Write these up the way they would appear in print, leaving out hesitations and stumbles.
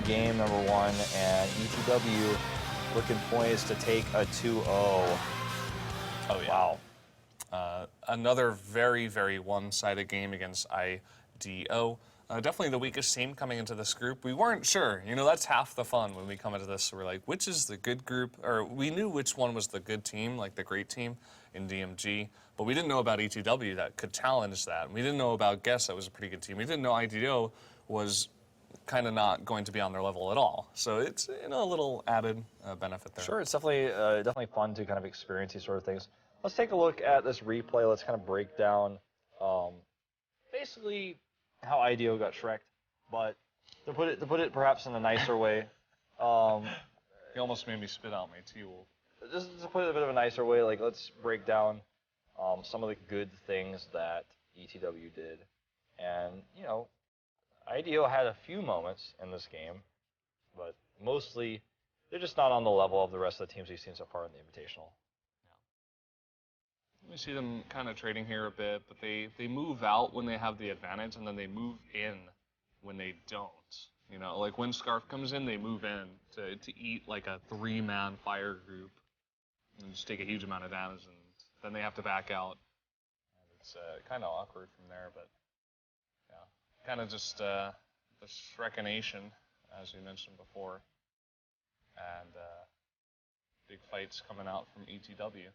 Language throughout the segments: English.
game number 1, and ETW looking poised to take a 2-0. Oh, yeah. Wow. Another very, very one-sided game against IDO. Definitely the weakest team coming into this group. We weren't sure. You know, that's half the fun when we come into this. We're like, which is the good group? Or we knew which one was the good team, like the great team in DMG. But we didn't know about ETW that could challenge that. We didn't know about Guess that was a pretty good team. We didn't know IDO was kind of not going to be on their level at all. So it's, you know, a little added benefit there. Sure, it's definitely fun to kind of experience these sort of things. Let's take a look at this replay. Let's kind of break down basically how IDO got Shrek'd, but to put it perhaps in a nicer way. He almost made me spit out my T-Wolf. Just to put it a bit of a nicer way, like let's break down some of the good things that ETW did, and you know, IDO had a few moments in this game, but mostly they're just not on the level of the rest of the teams we've seen so far in the Invitational. We see them kind of trading here a bit, but they move out when they have the advantage, and then they move in when they don't. You know, like when Scarf comes in, they move in to eat like a 3-man fire group and just take a huge amount of damage, and then they have to back out. And it's kind of awkward from there, but yeah, kind of just the Shrekination, as we mentioned before, and big fights coming out from ETW.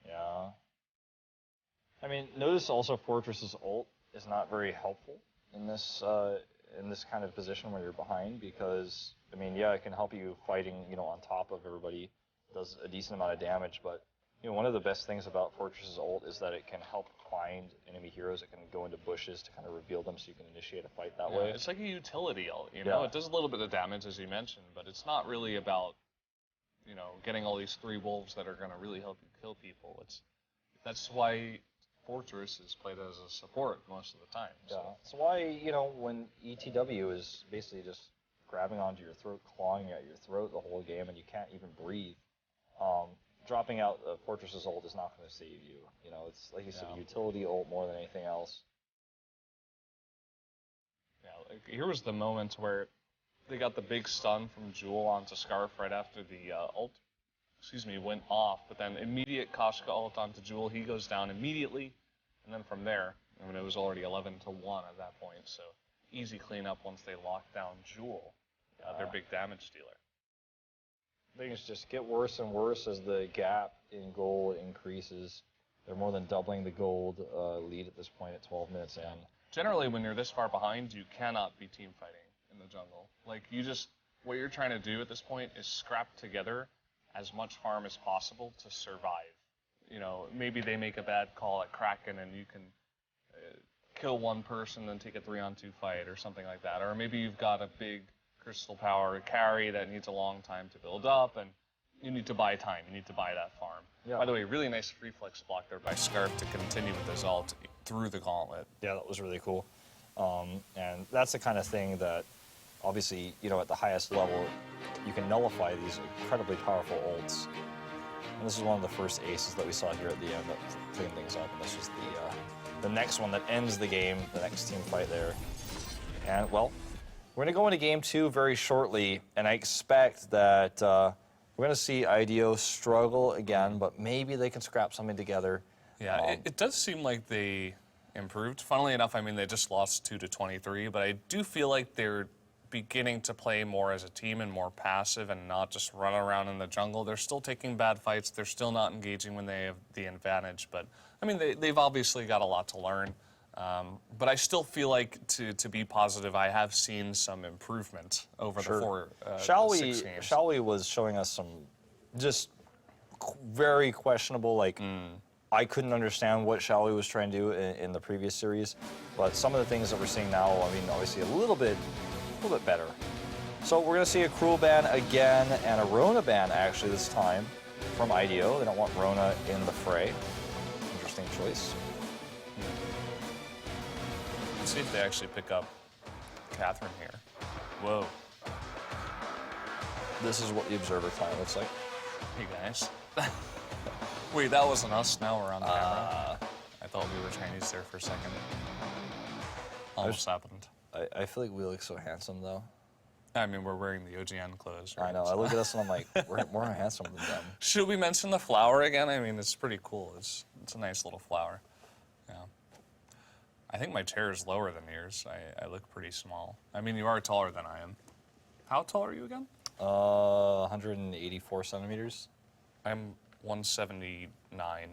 Yeah. I mean, notice also Fortress's ult is not very helpful in this kind of position where you're behind, because I mean, yeah, it can help you fighting, you know, on top of everybody, does a decent amount of damage, but you know, one of the best things about Fortress's ult is that it can help find enemy heroes. It can go into bushes to kind of reveal them, so you can initiate a fight that way. It's like a utility ult, you know. It does a little bit of damage, as you mentioned, but it's not really about, you know, getting all these 3 wolves that are going to really help you kill people. That's why Fortress is played as a support most of the time. So. Yeah, that's why, you know, when ETW is basically just grabbing onto your throat, clawing at your throat the whole game, and you can't even breathe, dropping out Fortress's ult is not going to save you. You know, it's like you said, a utility ult more than anything else. Yeah, like, here was the moment where they got the big stun from Jewel onto Scarf right after the ult, went off, but then immediate Koshka ult onto Jewel. He goes down immediately, and then from there, I mean, it was already 11-1 at that point, so easy cleanup once they locked down Jewel, their big damage dealer. Things just get worse and worse as the gap in gold increases. They're more than doubling the gold lead at this point at 12 minutes in. Generally, when you're this far behind, you cannot be team fighting in the jungle. Like, what you're trying to do at this point is scrap together as much farm as possible to survive. You know, maybe they make a bad call at Kraken and you can kill one person and take a 3-on-2 fight or something like that. Or maybe you've got a big crystal power carry that needs a long time to build up, and you need to buy time. You need to buy that farm. Yeah. By the way, really nice reflex block there by Scarf to continue with his ult through the gauntlet. Yeah, that was really cool. And that's the kind of thing that, obviously, you know, at the highest level, you can nullify these incredibly powerful ults. And this is one of the first aces that we saw here at the end that cleaned things up. And this was the next one that ends the game, the next team fight there. And, well, we're going to go into game 2 very shortly, and I expect that we're going to see IDO struggle again, but maybe they can scrap something together. Yeah, it does seem like they improved. Funnily enough, I mean, they just lost 2-23, but I do feel like they're beginning to play more as a team and more passive and not just run around in the jungle. They're still taking bad fights. They're still not engaging when they have the advantage, but, I mean, they've obviously got a lot to learn. But I still feel like, to be positive, I have seen some improvement over the 6 games. Shaohui was showing us some just very questionable, like, I couldn't understand what Shaohui was trying to do in the previous series, but some of the things that we're seeing now, I mean, obviously a little bit better. So we're going to see a Cruel ban again, and a Rona ban, actually, this time, from IDO. They don't want Rona in the fray. Interesting choice. Let's see if they actually pick up Catherine here. Whoa. This is what the Observer client looks like. Hey, guys. Wait, that wasn't us. Now we're on the camera. I thought we were Chinese there for a second. Almost happened. I feel like we look so handsome, though. I mean, we're wearing the OGN clothes, right? I know. I look at this and I'm like, we're more handsome than them. Should we mention the flower again? I mean, it's pretty cool. It's a nice little flower. Yeah. I think my chair is lower than yours. I look pretty small. I mean, you are taller than I am. How tall are you again? 184 centimeters. I'm 179.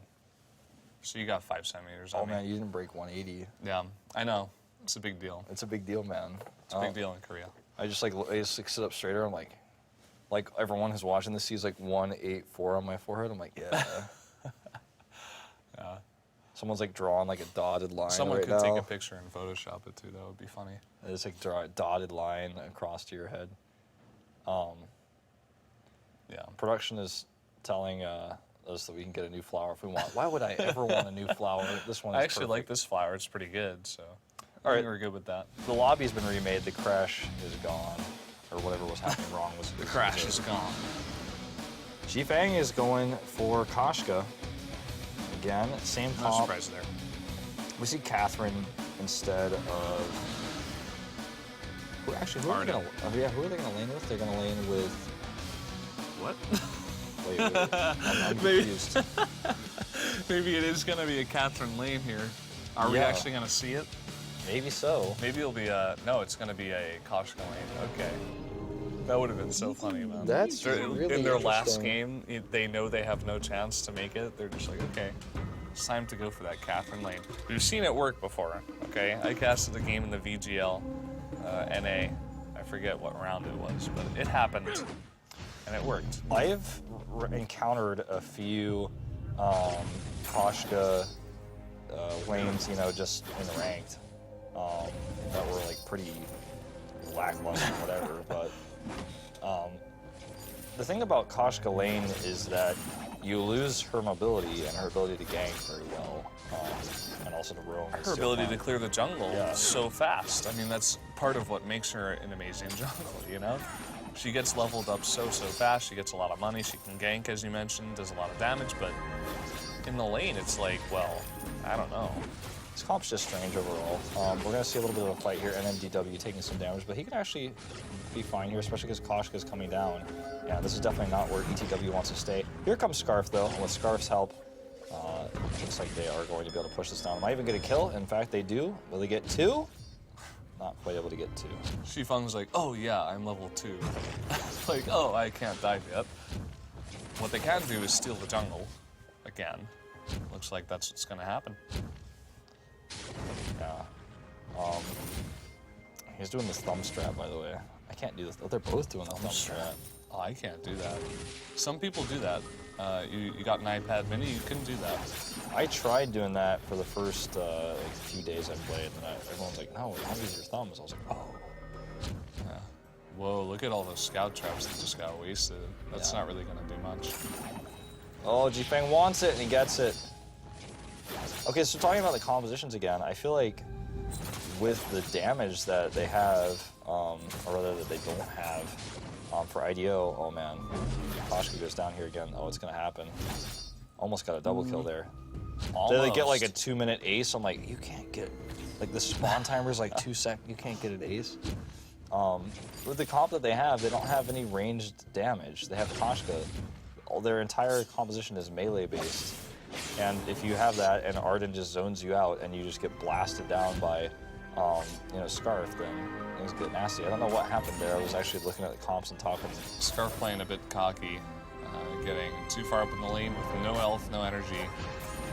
So you got 5 centimeters on me. Man, you didn't break 180. Yeah, I know. It's a big deal. It's a big deal, man. It's a big deal in Korea. I just like sit up straighter. I'm like everyone who's watching this sees like 184 on my forehead. I'm like, yeah. Yeah. Someone's like drawing like a dotted line. Someone right could now. take a picture and Photoshop it too. That would be funny. It's like draw a dotted line across to your head. Yeah. Production is telling us that we can get a new flower if we want. Why would I ever want a new flower? This one is I actually perfect. like this flower. It's pretty good. So. All I right. think we're good with that. The lobby's been remade. The crash is gone, or whatever was happening wrong was. The crash is gone. Jifang is going for Koshka. Again, same No comp. surprise there. We see Catherine instead of. Who are they Arden. gonna? Oh yeah, who are they gonna lane with? They're gonna lane with. What? Wait. I'm Maybe- confused. Maybe it is going to be a Catherine Lane here. Are we Yeah. actually going to see it? Maybe so. Maybe it'll be a... No, it's going to be a Koshka Lane. Okay. That would have been so funny, man. That's They're- really in their last interesting. game, they know they have no chance to make it. They're just like, okay, it's time to go for that Catherine Lane. We've seen it work before, okay? I casted a game in the VGL, NA. I forget what round it was, but it happened, and it worked. I've encountered a few Koshka lanes, just in ranked, that were like pretty lackluster, whatever. But the thing about Koshka lane is that you lose her mobility and her ability to gank very well, and also to roam. Her ability to clear the jungle Yeah. so fast. I mean, that's part of what makes her an amazing jungle, She gets leveled up so fast. She gets a lot of money. She can gank, as you mentioned, does a lot of damage. But in the lane, it's like, well, I don't know. This comp's just strange overall. We're going to see a little bit of a fight here, and then DW taking some damage, but he can actually be fine here, especially because Koshka's coming down. Yeah, this is definitely not where ETW wants to stay. Here comes Scarf, though, and with Scarf's help, looks like they are going to be able to push this down. Am I even going to kill? In fact, they do. Will they get 2? Not quite able to get 2. Shifeng's like, oh yeah, I'm level 2. Like, oh, I can't dive yet. What they can do is steal the jungle again. Looks like that's what's going to happen. Yeah. He's doing this thumb strap, by the way. I can't do this. Oh, they're both doing the thumb strap. Oh, I can't do that. Some people do that. You got an iPad mini, you couldn't do that. I tried doing that for the first few days I played, and everyone's like, no, how use your thumbs? I was like, oh. Yeah. Whoa, look at all those scout traps that just got wasted. That's not really going to do much. Oh, Jifeng wants it, and he gets it. Okay, so talking about the compositions again, I feel like with the damage that they have, or rather that they don't have, for IDO, oh man, Koshka goes down here again. Oh, it's gonna happen. Almost got a double kill there. They get like a 2-minute ace. I'm like, you can't get, like the spawn timer's like 2 seconds. You can't get an ace. With the comp that they don't have any ranged damage. They have Koshka. Their entire composition is melee based. And if you have that and Arden just zones you out and you just get blasted down by, Scarf, then things get nasty. I don't know what happened there. I was actually looking at the comps and talking. Scarf playing a bit cocky, getting too far up in the lane with no health, no energy,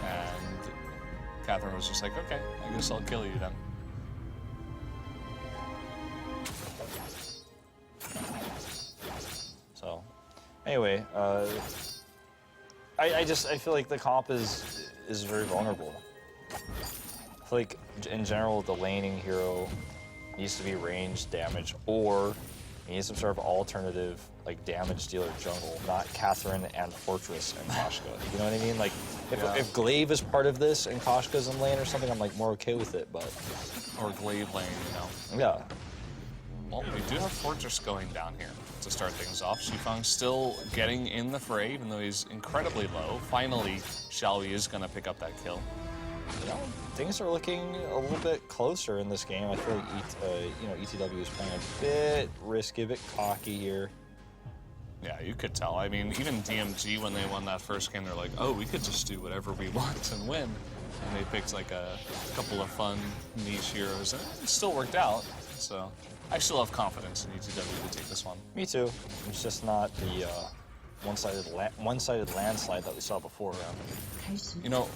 and Catherine was just like, okay, I guess I'll kill you then. So, anyway, I feel like the comp is very vulnerable. I feel like in general the laning hero needs to be ranged damage, or he needs some sort of alternative like damage dealer jungle, not Catherine and Fortress and Koshka. You know what I mean? Like if Glaive is part of this and Koshka's in lane or something, I'm like more okay with it, but Or Glaive lane, yeah. Well, we do have Fortress going down here to start things off. Shifeng still getting in the fray, even though he's incredibly low. Finally, Xiaoyi is going to pick up that kill. you know, things are looking a little bit closer in this game. I feel like ETW is playing a bit risky, a bit cocky here. Yeah, you could tell. I mean, even DMG, when they won that first game, they're like, oh, we could just do whatever we want and win. And they picked like a couple of fun niche heroes, and it still worked out. So I still have confidence in ETW to take this one. Me too. It's just not the one-sided landslide that we saw before. You know,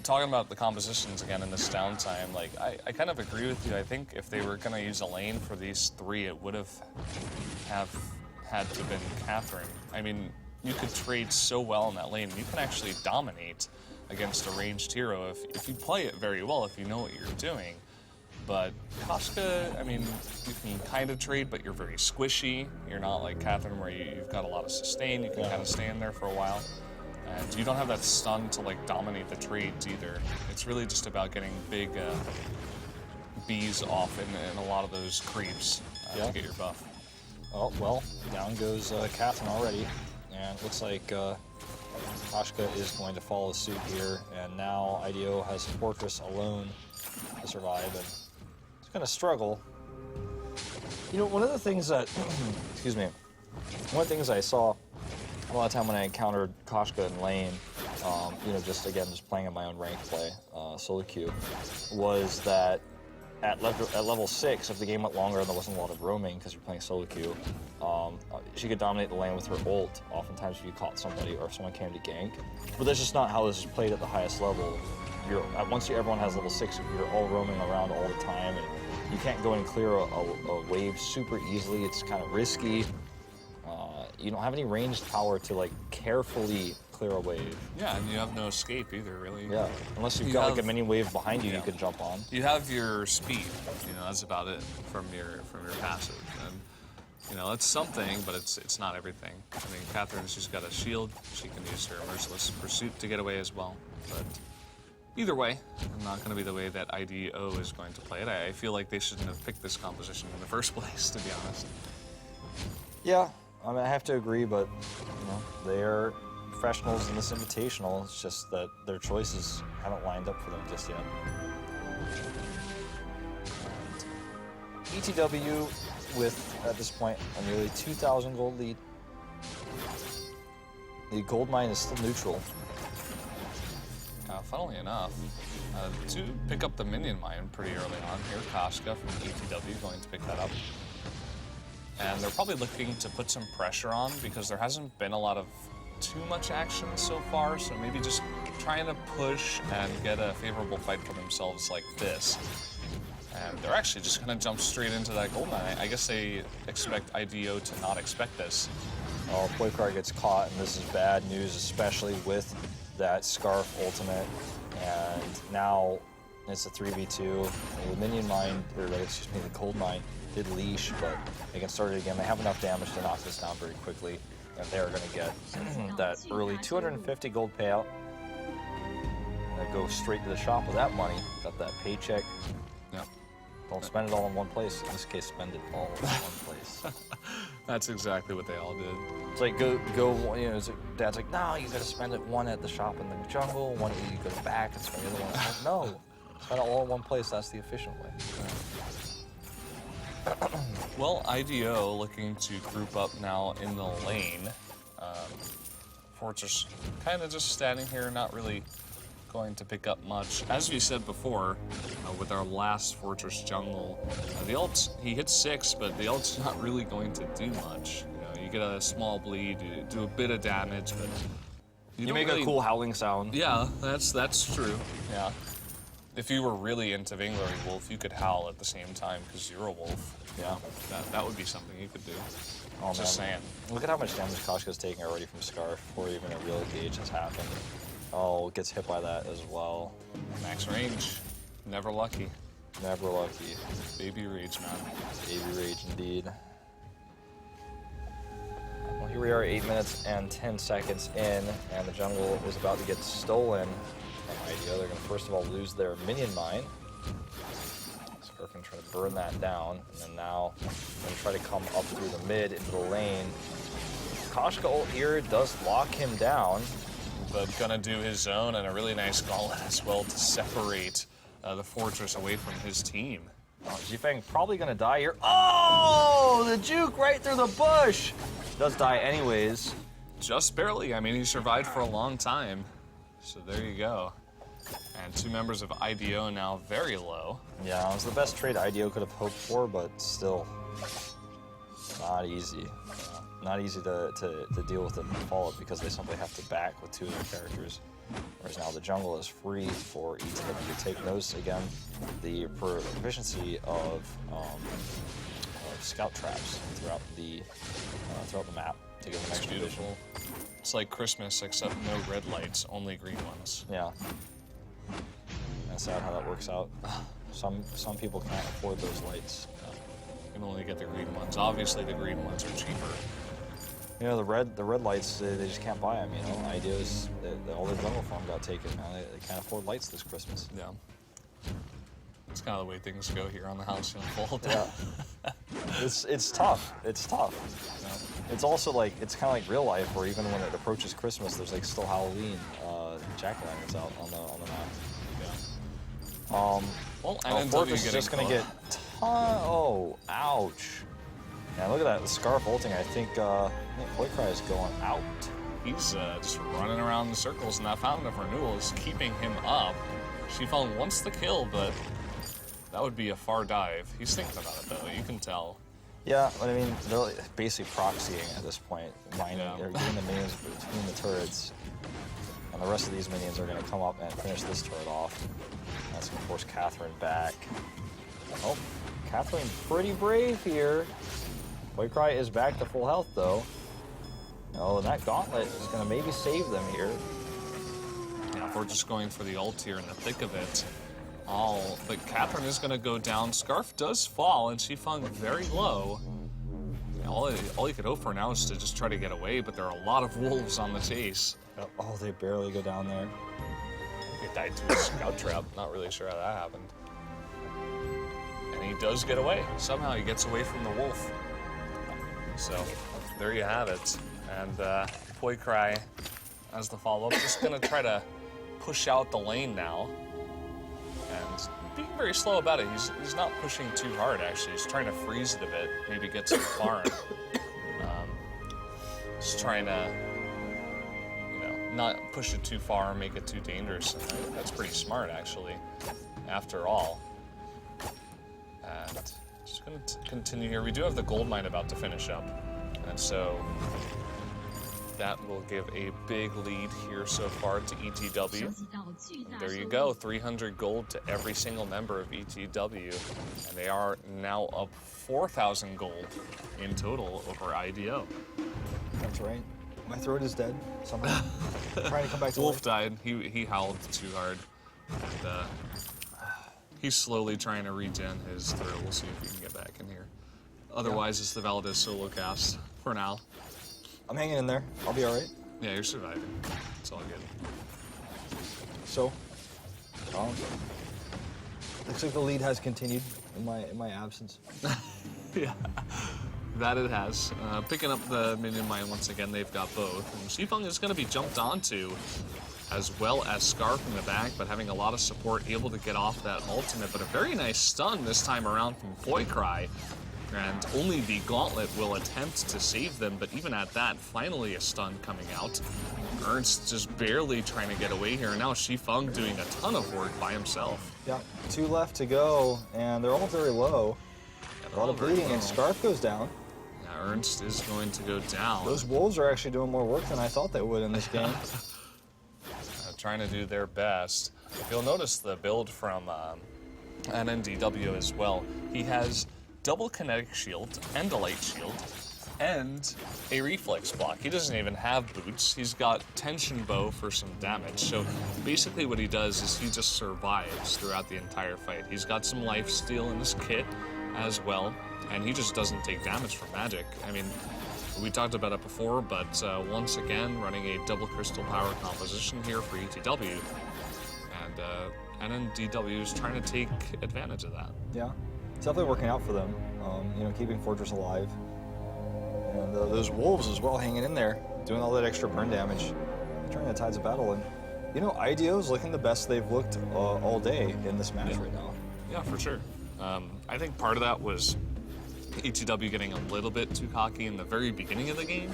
talking about the compositions again in this downtime, like I kind of agree with you. I think if they were going to use a lane for these three, it would have had to have been Catherine. I mean, you could trade so well in that lane. You can actually dominate against a ranged hero if you play it very well, if you know what you're doing. But Koshka, I mean, you can kind of trade, but you're very squishy. You're not like Catherine where you've got a lot of sustain. You can kind of stay in there for a while. And you don't have that stun to like dominate the trades either. It's really just about getting big bees off in a lot of those creeps to get your buff. Oh, well, down goes Catherine already. And it looks like Koshka is going to follow suit here. And now IDO has Fortress alone to survive. And it's going to struggle. You know, one of the things that, excuse me, one of the things I saw a lot of time when I encountered Koshka in lane, you know, just playing in my own rank play, solo queue, was that at level 6, if the game went longer and there wasn't a lot of roaming because you're playing solo queue, she could dominate the lane with her ult, oftentimes if you caught somebody or if someone came to gank. But that's just not how this is played at the highest level. Once everyone has level 6, you're all roaming around all the time, and you can't go and clear a wave super easily. It's kind of risky. You don't have any ranged power to like carefully clear a wave. Yeah, and you have no escape either, really. Yeah, unless you've got like a mini wave behind you, you can jump on. You have your speed. You know, that's about it from your passive. And you know, it's something, but it's not everything. I mean, Catherine's just got a shield. She can use her Merciless Pursuit to get away as well. But either way, not going to be the way that IDO is going to play it. I feel like they shouldn't have picked this composition in the first place, to be honest. Yeah, I mean, I have to agree, but you know, they're professionals in this invitational. It's just that their choices haven't lined up for them just yet. And ETW with, at this point, a nearly 2,000 gold lead. The gold mine is still neutral. Funnily enough, to pick up the minion mine pretty early on here, Koshka from ETW going to pick that up. And they're probably looking to put some pressure on because there hasn't been a lot of too much action so far, so maybe just trying to push and get a favorable fight for themselves like this. And they're actually just going to jump straight into that gold mine. I guess they expect IDO to not expect this. Oh, Boycard gets caught, and this is bad news, especially with that Scarf ultimate. And now it's a 3v2. The minion mine, or excuse me, the gold mine did leash, but they can start it again. They have enough damage to knock this down very quickly, and they're going to get that early 250 gold payout. And go straight to the shop with that money. Got that paycheck. Yep. Don't spend it all in one place. In this case, spend it all in one place. That's exactly what they all did. It's like go. You know, it's like, Dad's like, no, you gotta spend it one at the shop in the jungle, one you go back and spend the other one. I'm like, no, spend it all in one place. That's the efficient way. Well, IDO looking to group up now in the lane. Fortress kind of just standing here, not really going to pick up much. As we said before, with our last Fortress jungle, the ult, he hits 6, but the ult's not really going to do much. You know, you get a small bleed, you do a bit of damage, but you make a cool howling sound. Yeah, that's true. Yeah. If you were really into Vainglory Wolf, you could howl at the same time because you're a wolf. Yeah. That would be something you could do. Oh, Just saying. Look at how much damage Koshka's taking already from Scarf before even a real engage has happened. Oh, gets hit by that as well. Max range. Never lucky. Never lucky. Baby rage, man. Baby rage indeed. Well, here we are 8 minutes and 10 seconds in, and the jungle is about to get stolen from IDO. They're going to first of all lose their minion mine. Scarf can try to burn that down, and then now going to try to come up through the mid into the lane. Koshka ult here does lock him down. but gonna do his own, and a really nice gauntlet as well to separate the fortress away from his team. Zhifeng probably gonna die here. Oh, the juke right through the bush. Does die anyways. Just barely. I mean, he survived for a long time. So there you go. And 2 members of IDO now very low. Yeah, it was the best trade IDO could have hoped for, but still not easy. Not easy to deal with it and follow it because they simply have to back with 2 of their characters. Whereas now the jungle is free for ETW to take notice again. The proficiency of scout traps throughout the map to give them extra vision. It's like Christmas, except no red lights, only green ones. Yeah. That's sad how that works out. Some people can't afford those lights. You can only get the green ones. Obviously, the green ones are cheaper. You know, the red lights, they just can't buy them, you know. Ideas, all their jungle farm got taken. Now they can't afford lights this Christmas. Yeah. It's kind of the way things go here on the House Unfold. Yeah. It's tough. It's tough. Yeah. It's also like, it's kind of like real life where even when it approaches Christmas, there's like still Halloween jack-o'-lanterns out on the map. Yeah. Well, Fortress is just going to get oh, ouch. Yeah, look at that, the Scarf ulting. I think Vainglory is going out. He's just running around in circles, and that Fountain of Renewal is keeping him up. Xifeng wants the kill, but that would be a far dive. He's thinking about it, though. You can tell. Yeah, but I mean, they're basically proxying at this point. Mining, Yeah. They're getting the minions between the turrets. And the rest of these minions are going to come up and finish this turret off. That's going to force Catherine back. Oh, Catherine pretty brave here. Vainglory is back to full health, though. Oh, and that gauntlet is going to maybe save them here. Yeah, if we're just going for the ult here in the thick of it. But Catherine is going to go down. Scarf does fall, and Xifeng very low. Yeah, all he could hope for now is to just try to get away, but there are a lot of wolves on the chase. Oh, they barely go down there. He died to a scout trap. Not really sure how that happened. And he does get away. Somehow he gets away from the wolf. So there you have it. And Vainglory, as the follow-up, just going to try to push out the lane now. And being very slow about it. He's not pushing too hard, actually. He's trying to freeze it a bit, maybe get some farm. Just trying to, not push it too far, make it too dangerous. And that's pretty smart, actually, after all. And just going to continue here. We do have the gold mine about to finish up. And so that will give a big lead here so far to ETW. And there you go, 300 gold to every single member of ETW. And they are now up 4,000 gold in total over IDO. That's right. My throat is dead. Somehow. Trying to come back to Wolf life. died. He howled too hard. And he's slowly trying to regen his throat. We'll see if we can get back in here. Otherwise, it's the Valdez solo cast for now. I'm hanging in there. I'll be all right. Yeah, you're surviving. It's all good. So, looks like the lead has continued in my absence. Yeah, that it has. Picking up the minion mine once again, they've got both. And Xifeng is going to be jumped onto, as well as Scarf in the back, but having a lot of support, able to get off that ultimate. But a very nice stun this time around from Vainglory. And only the gauntlet will attempt to save them, but even at that, finally a stun coming out. Ernst just barely trying to get away here. Now Xifeng doing a ton of work by himself. Yeah, 2 left to go, and they're all very low. Yeah, A lot of bleeding, and Scarf goes down. Yeah, Ernst is going to go down. Those wolves are actually doing more work than I thought they would in this game. Trying to do their best. You'll notice the build from NNDW as well. He has double kinetic shield and a light shield and a reflex block. He doesn't even have boots. He's got tension bow for some damage. So basically what he does is he just survives throughout the entire fight. He's got some life steal in his kit as well, and he just doesn't take damage from magic. I mean, we talked about it before, but once again, running a double crystal power composition here for ETW. And NNDW is trying to take advantage of that. Yeah, it's definitely working out for them. Keeping Fortress alive. And those wolves as well hanging in there, doing all that extra burn damage. turning the tides of battle. And, you know, IDO's looking the best they've looked all day in this match right now. Yeah, for sure. I think part of that was ETW getting a little bit too cocky in the very beginning of the game.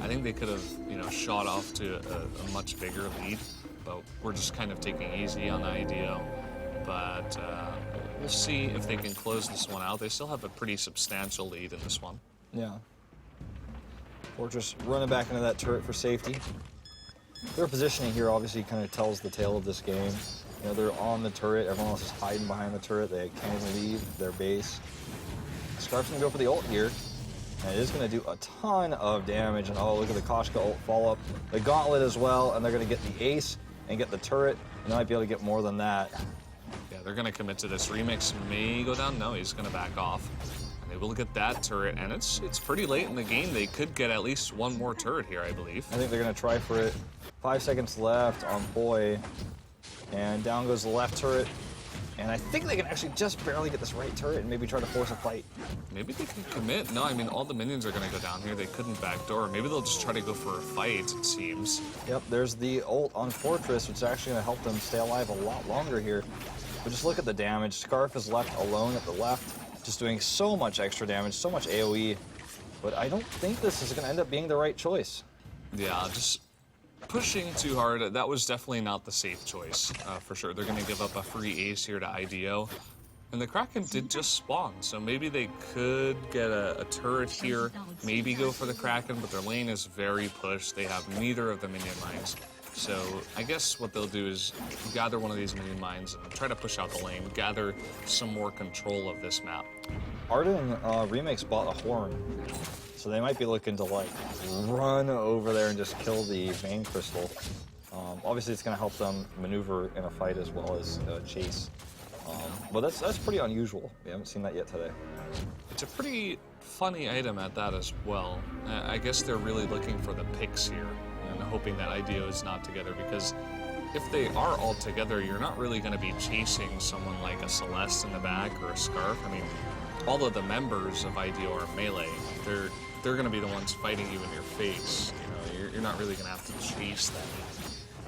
I think they could have, you know, shot off to a much bigger lead, but we're just kind of taking easy on the IDO. But we'll see if they can close this one out. They still have a pretty substantial lead in this one. Yeah. Fortress running back into that turret for safety. Their positioning here obviously kind of tells the tale of this game. You know, they're on the turret. Everyone else is hiding behind the turret. They can't even leave their base. Scarf's gonna go for the ult here. And it is gonna do a ton of damage. And oh, look at the Koshka ult follow-up. The gauntlet as well, and they're gonna get the ace and get the turret. And they might be able to get more than that. Yeah, they're gonna commit to this. Remix may go down. No, he's gonna back off. And they will get that turret, and it's pretty late in the game. They could get at least one more turret here, I believe. I think they're gonna try for it. 5 seconds left on Boy. And down goes the left turret. And I think they can actually just barely get this right turret and maybe try to force a fight. Maybe they can commit. No, I mean, all the minions are going to go down here. They couldn't backdoor. Maybe they'll just try to go for a fight, it seems. Yep, there's the ult on Fortress, which is actually going to help them stay alive a lot longer here. But just look at the damage. Scarf is left alone at the left, just doing so much extra damage, so much AoE. But I don't think this is going to end up being the right choice. Yeah, just pushing too hard. That was definitely not the safe choice, for sure. They're going to give up a free ace here to IDO. And the Kraken did just spawn, so maybe they could get a turret here, maybe go for the Kraken, but their lane is very pushed. They have neither of the minion mines. So I guess what they'll do is gather one of these minion mines and try to push out the lane, gather some more control of this map. Arden Remix bought a horn, so they might be looking to like run over there and just kill the Vein Crystal. Obviously, it's going to help them maneuver in a fight as well as chase. But that's pretty unusual. We haven't seen that yet today. It's a pretty funny item at that as well. I guess they're really looking for the picks here and hoping that IDO is not together, because if they are all together, you're not really going to be chasing someone like a Celeste in the back or a Scarf. I mean, all of the members of IDO are melee. They're going to be the ones fighting you in your face. You know, you're not really going to have to chase them.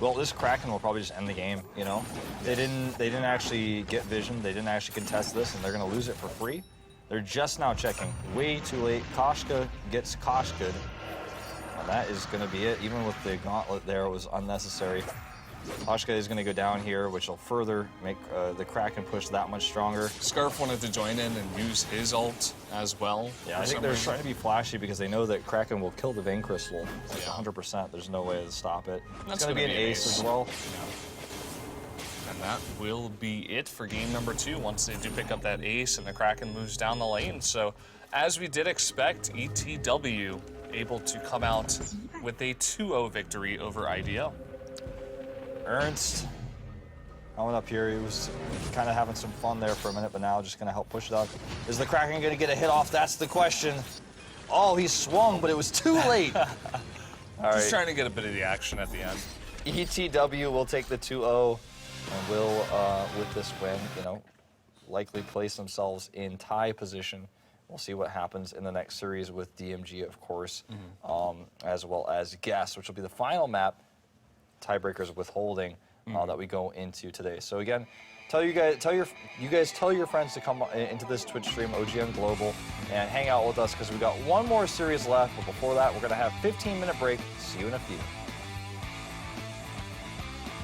Well, this Kraken will probably just end the game, you know? They didn't actually get vision, they didn't actually contest this, and they're gonna lose it for free. They're just now checking. Way too late. Koshka gets Koshka'd. And that is gonna be it. Even with the gauntlet there, it was unnecessary. Koshka is gonna go down here, which will further make the Kraken push that much stronger. Scarf wanted to join in and use his ult as well. Yeah, I think they're trying to be flashy because they know that Kraken will kill the Vein Crystal. Like 100%. There's no way to stop it. It's gonna be an ace as well. Yeah. And that will be it for game number 2 once they do pick up that ace and the Kraken moves down the lane. So, as we did expect, ETW able to come out with a 2-0 victory over IDO. Ernst coming up here. He was kind of having some fun there for a minute, but now just going to help push it up. Is the Kraken going to get a hit off? That's the question. Oh, he swung, but it was too late. All right. Just trying to get a bit of the action at the end. ETW will take the 2-0 and will, with this win, you know, likely place themselves in tie position. We'll see what happens in the next series with DMG, of course, as well as Guess, which will be the final map. Tiebreakers withholding that we go into today. So again, tell your friends to come into this Twitch stream, OGN Global, and hang out with us because we got one more series left. But before that, we're gonna have 15-minute break. See you in a few.